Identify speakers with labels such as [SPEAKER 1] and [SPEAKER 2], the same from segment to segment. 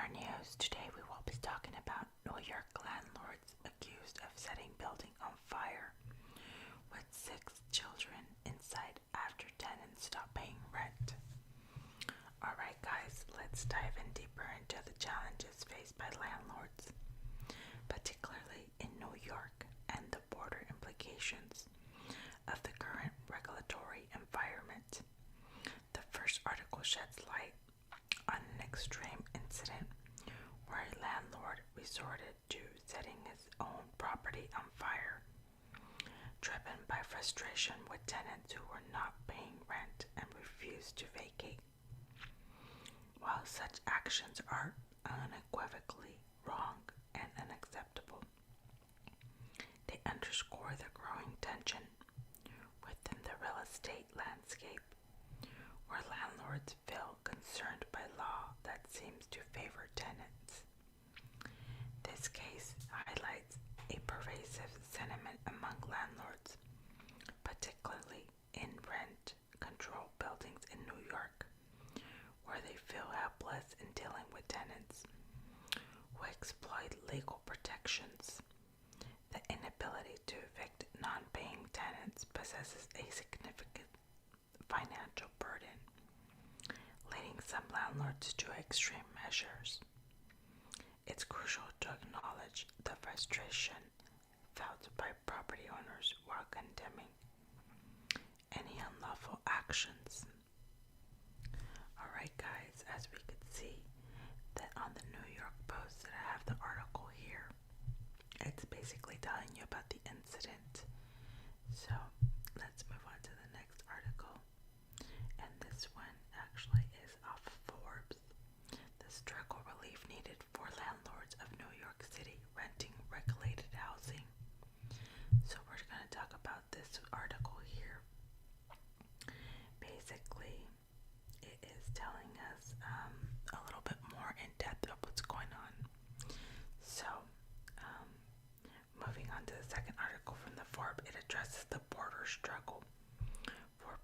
[SPEAKER 1] our news, today we will be talking about New York landlords accused of setting building on fire with 6 children inside after tenants stop paying rent. Alright guys, let's dive in deeper into the challenges faced by landlords, particularly in New York, and the broader implications of the current regulatory environment. The first article sheds light on an extreme incident where a landlord resorted to setting his own property on fire, driven by frustration with tenants who were not paying rent and refused to vacate. While such actions are unequivocally wrong and unacceptable, they underscore the growing tension within the real estate landscape, where landlords feel concerned by law that seems to favor tenants. This case highlights a pervasive sentiment among landlords, particularly in rent-controlled buildings in New York, where they feel helpless in dealing with tenants who exploit legal protections. The inability to evict non-paying tenants possesses a significant financial burden, leading some landlords to extreme measures. It's crucial to acknowledge the frustration felt by property owners while condemning any unlawful actions. Alright guys, as we could see that on the New York Post that I have the article here, it's basically telling you about the incident. So let's move on to the next article. And this one actually is off Forbes. The struggle relief needed for landlords of New York City renting regulated housing. So we're going to talk about this article here. Basically, it is telling us a little bit more in depth of what's going on. So, moving on to the second article from the Forbes, it addresses the border struggle for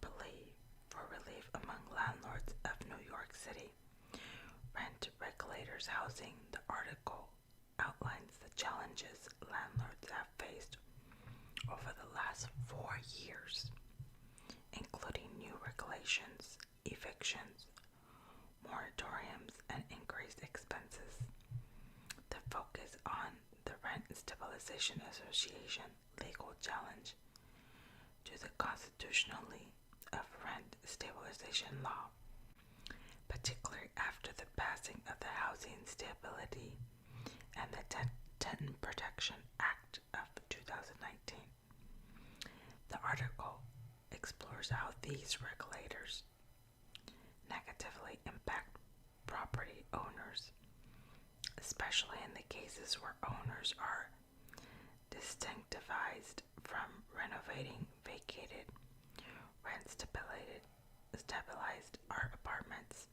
[SPEAKER 1] relief among landlords of New York City rent regulators housing. The article outlines the challenges landlords have faced over the last 4 years, including new regulations, evictions, moratoriums, and increased expenses. The focus on the Rent Stabilization Association legal challenge to the constitutionality of rent stabilization law, particularly after the passing of the Housing Stability and the Tenant Protection Act of 2019. The article explores how these regulators negatively impact property owners, especially in the cases where owners are disincentivized from renovating vacated, rent-stabilized apartments.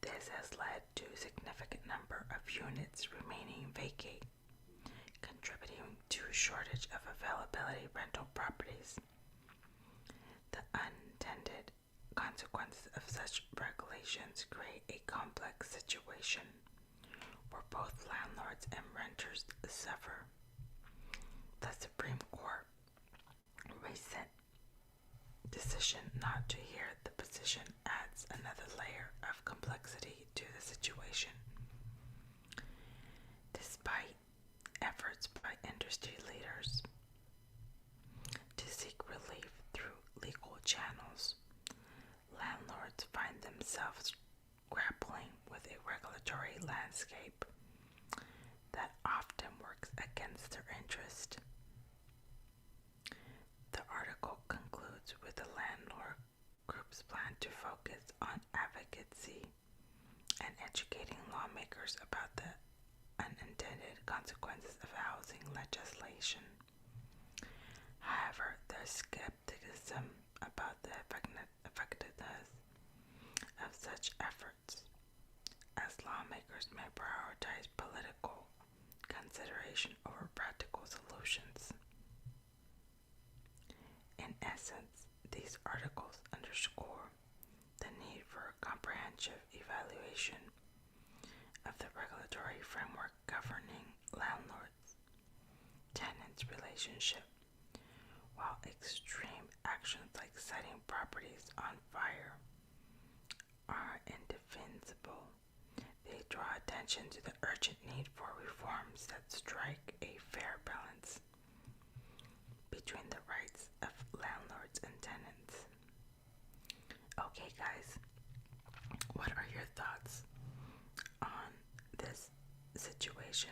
[SPEAKER 1] This has led to a significant number of units remaining vacant, contributing to a shortage of availability rental properties. The unintended consequences of such regulations create a complex situation where both landlords and renters suffer. The Supreme Court recent decision not to hear the position adds another layer of complexity to the situation. Despite efforts by industry leaders to seek relief through legal channels, landlords find themselves grappling with a regulatory landscape that often works against their interest. The article concludes with the landlord group's plan to focus on advocacy and educating lawmakers about the unintended consequences of housing legislation. However, there's skepticism about the effectiveness of such efforts, as lawmakers may prioritize political consideration over practical solutions. In essence, these articles underscore the need for a comprehensive evaluation regulatory framework governing landlords-tenants relationship. While extreme actions like setting properties on fire are indefensible, they draw attention to the urgent need for reforms that strike a fair balance between the rights of landlords and tenants. Okay, guys, what are your thoughts on this situation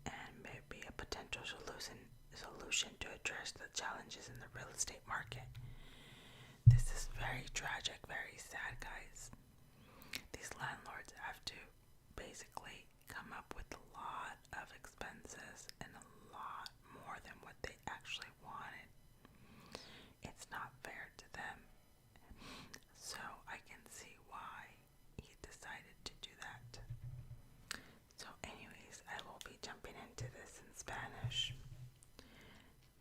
[SPEAKER 1] and maybe a potential solution to address the challenges in the real estate market? This is very tragic, very sad, guys. These landlords have to basically come up with a lot of expenses and a lot more than what they actually wanted. It's not fair to them. So I can see why he decided to do that. So anyways, I will be jumping into this in Spanish.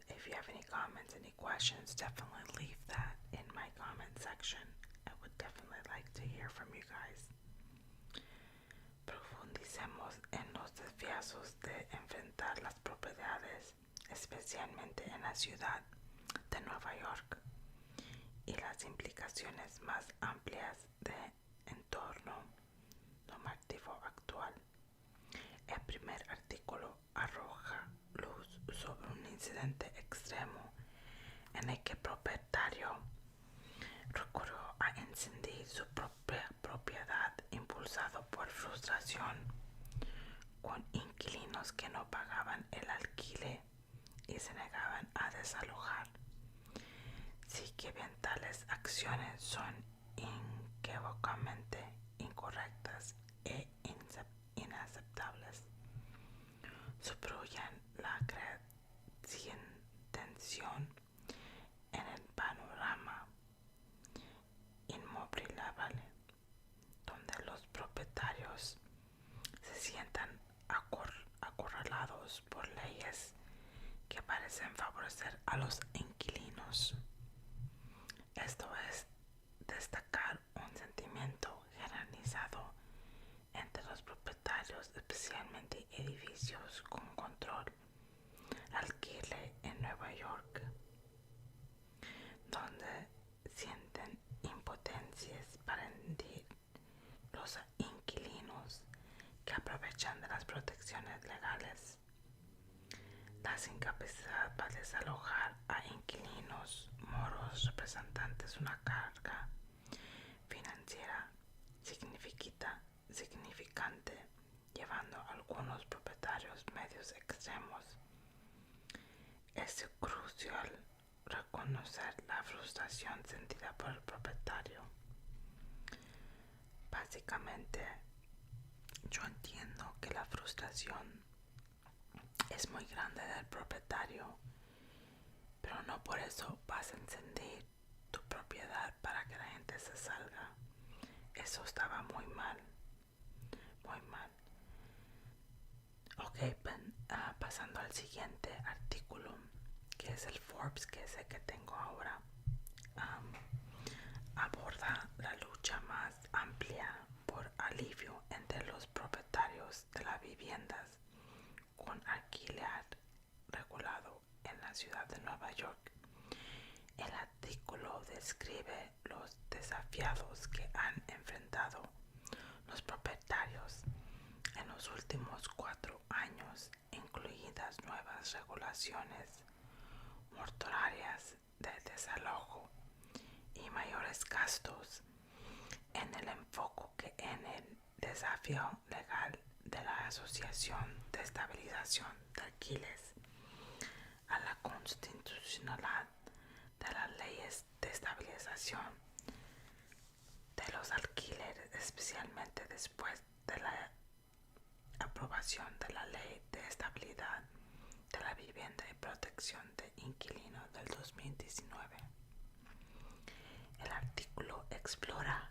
[SPEAKER 1] If you have any comments, any questions, definitely leave that in my comment section. I would definitely like to hear from you guys. Profundicemos en los desafíos de enfrentar las propiedades, especialmente en la ciudad de Nueva York, y las implicaciones más amplias de entorno normativo actual. El primer artículo arroja luz sobre un incidente extremo en el que el propietario recurrió a incendiar su propia propiedad impulsado por frustración con inquilinos que no pagaban el alquiler y se negaban a desalojar. Sí que bien tales acciones son inequívocamente incorrectas e inaceptables. Subrayan la creciente tensión en el panorama inmobiliario, donde los propietarios se sientan acorralados por leyes que parecen favorecer a los inquilinos. Esto es destacar un sentimiento generalizado entre los propietarios, especialmente edificios con control alquiler en Nueva York, donde sienten impotencias para rendir los inquilinos que aprovechan de las protecciones legales. Las incapacidades para desalojar a inquilinos moros representantes una carga financiera significante, llevando a algunos propietarios medios extremos. Es crucial reconocer la frustración sentida por el propietario. Básicamente, yo entiendo que la frustración es muy grande del propietario, pero no por eso vas a encender tu propiedad para que la gente se salga. Eso estaba muy mal, muy mal. Ok, pasando al siguiente artículo, que es el Forbes, que es el que tengo ahora, aborda la lucha más amplia por alivio entre los propietarios de las viviendas con alquiler regulado en la ciudad de Nueva York. El artículo describe los desafíos que han enfrentado los propietarios en los últimos 4 años, incluidas nuevas regulaciones mortuorias de desalojo y mayores gastos en el enfoque en el desafío legal de la Asociación de Estabilización de Alquileres a la constitucionalidad de las leyes de estabilización de los alquileres, especialmente después de la aprobación de la Ley de Estabilidad de la Vivienda y Protección de Inquilinos del 2019. El artículo explora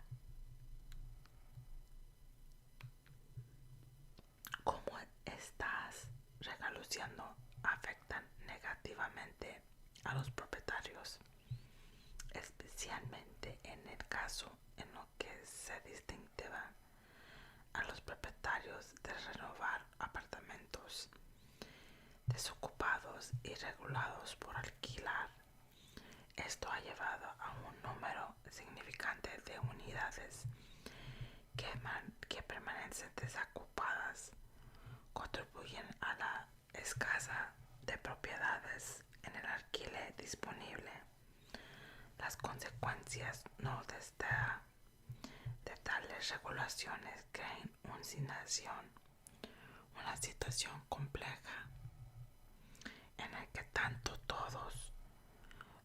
[SPEAKER 1] cómo estas regulaciones afectan negativamente a los propietarios, especialmente en el caso en lo que se distintiva a los propietarios propietarios de renovar apartamentos desocupados y regulados por alquilar. Esto ha llevado a un número significante de unidades que permanecen desocupadas, contribuyen a la escasez de propiedades en el alquiler disponible. Las consecuencias no de tales regulaciones crean una situación compleja en la que tanto todos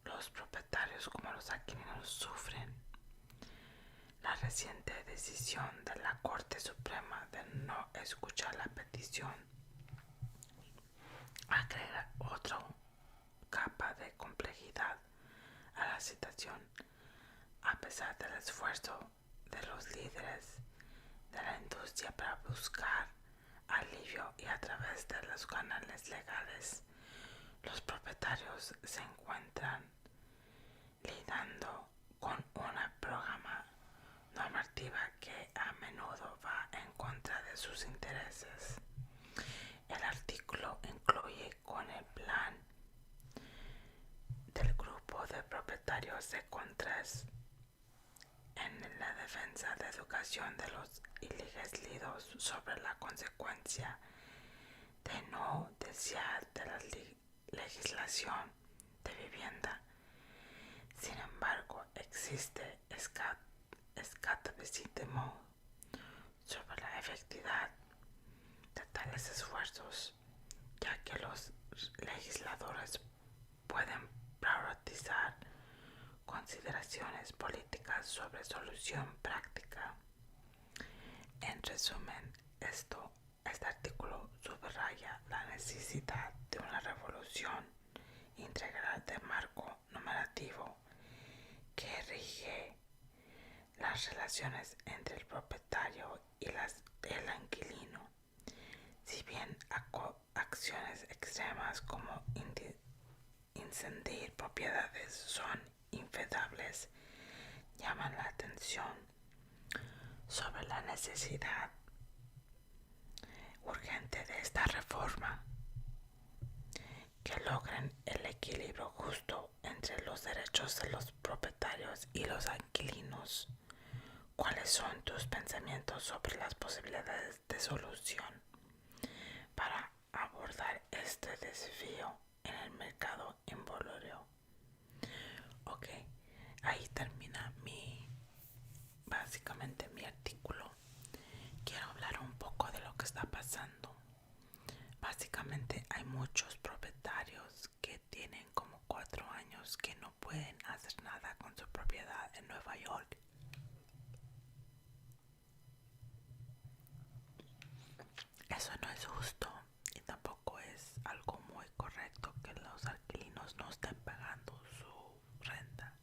[SPEAKER 1] los propietarios como los alquileres sufren. La reciente decisión de la Corte Suprema de no escuchar la petición agrega otra capa de complejidad a la situación. A pesar del esfuerzo de los líderes de la industria para buscar alivio y a través de los canales legales, los propietarios se encuentran lidiando con una programa normativa que a menudo va en contra de sus intereses. El artículo incluye con el plan del grupo de propietarios de Contres en la defensa de educación de los elegidos sobre la consecuencia de no desear de la legislación de vivienda. Sin embargo, existe escepticismo sobre la efectividad de tales esfuerzos, ya que los legisladores pueden priorizar consideraciones políticas sobre solución práctica. En resumen, este artículo subraya la necesidad de una revolución integral de marco normativo que rige las relaciones entre el propietario y el inquilino. Si bien acciones extremas como incendiar propiedades son infedables, llaman la atención sobre la necesidad urgente de esta reforma que logren el equilibrio justo entre los derechos de los propietarios y los inquilinos. ¿Cuáles son tus pensamientos sobre las posibilidades de solución para abordar este desafío en el mercado inmobiliario? Ok, ahí termina básicamente mi artículo. Quiero hablar un poco de lo que está pasando. Básicamente hay muchos propietarios que tienen como 4 años que no pueden hacer nada con su propiedad en Nueva York. Eso no es justo y tampoco es algo muy correcto que los alquilinos no estén pagando su renta.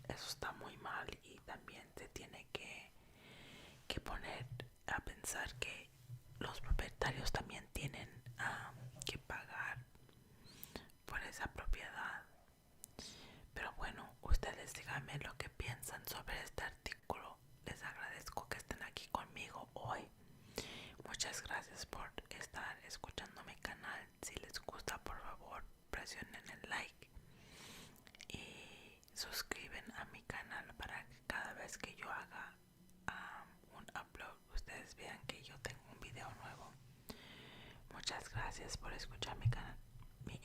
[SPEAKER 1] Eso está muy mal y también se tiene que poner a pensar que los propietarios también tienen que pagar por esa propiedad. Pero bueno, ustedes díganme lo que piensan sobre este artículo. Les agradezco que estén aquí conmigo hoy. Muchas gracias por estar escuchando mi canal. Si les gusta, por favor, presionen el like y suscriben a mi canal para que cada vez que yo haga un upload, ustedes vean que yo tengo un video nuevo. Muchas gracias por escuchar mi canal, mi